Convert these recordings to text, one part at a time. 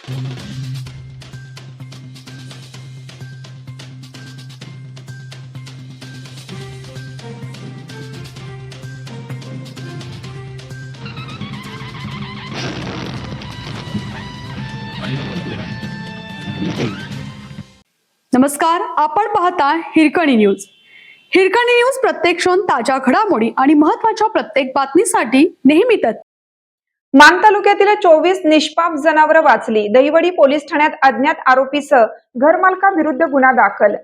नमस्कार, आपण पाहता हिरकणी न्यूज. हिरकणी न्यूज प्रत्येक क्षण ताज्या घडामोडी आणि महत्त्वाच्या प्रत्येक बातमीसाठी नेहमी तत्पर. मान तालुक्यातील 24 निष्पाप जनावरं वाचली. दहिवडी पोलीस ठाण्यात अज्ञात आरोपीसह घरमालकाविरुद्ध गुन्हा दाखल.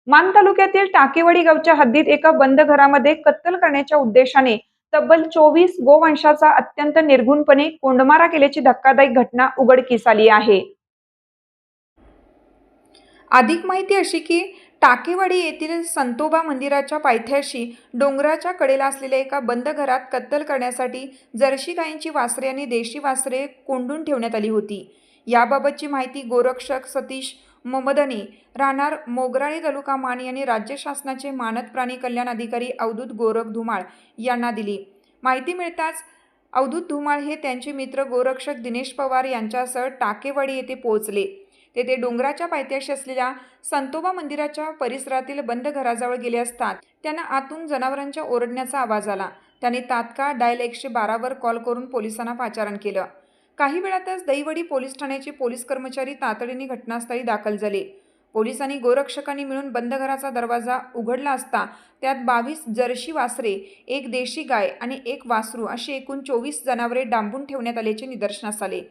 मान तालुक्यातील टाकेवाडी गावच्या हद्दीत एका बंद घरामध्ये कत्तल करण्याच्या उद्देशाने तब्बल 24 गोवंशाचा अत्यंत निर्घुणपणे कोंडमारा केल्याची धक्कादायक घटना उघडकीस आली आहे. अधिक माहिती अशी की टाकेवाडी येथील संतोबा मंदिराच्या पायथ्याशी डोंगराच्या कडेला असलेल्या एका बंद घरात कत्तल करण्यासाठी जर्सी गायींची वासरे आणि देशी वासरे कोंडून ठेवण्यात आली होती. याबाबतची माहिती गोरक्षक सतीश मोमदने राहणार मोगराळी तालुका मान यांनी राज्य शासनाचे मानद प्राणी कल्याण अधिकारी अवधूत गोरख धुमाळ यांना दिली. माहिती मिळताच अवधूत धुमाळ हे त्यांचे मित्र गोरक्षक दिनेश पवार यांच्यासह टाकेवाडी येथे पोहोचले. तेथे डोंगराच्या पायथ्याशी असलेल्या संतोबा मंदिराच्या परिसरातील बंद घराजवळ गेले असता त्यांना आतून जनावरांच्या ओरडण्याचा आवाज आला. त्यांनी तात्काळ डायल 112 वर कॉल करून पोलिसांना पाचारण केलं. काही वेळातच दहिवडी पोलीस ठाण्याचे पोलीस कर्मचारी तातडीने घटनास्थळी दाखल झाले. पोलिसांनी गोरक्षकांनी मिळून बंद घराचा दरवाजा उघडला असता त्यात 22 जर्सी वासरे, एक देशी गाय आणि एक वासरू अशी एकूण 24 जनावरे डांबून ठेवण्यात आल्याचे निदर्शनास आले.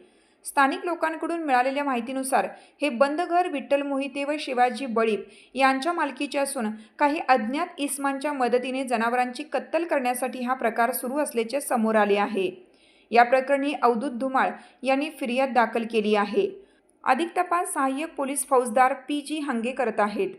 स्थानिक लोकांकडून मिळालेल्या माहितीनुसार हे बंद घर विठ्ठल मोहिते व शिवाजी बळीप यांच्या मालकीचे असून काही अज्ञात इस्मांच्या मदतीने जनावरांची कत्तल करण्यासाठी हा प्रकार सुरू असल्याचे समोर आले आहे. या प्रकरणी अवधूत धुमाळ यांनी फिर्याद दाखल केली आहे. अधिक तपास सहाय्यक पोलीस फौजदार PG हंगे करत आहेत.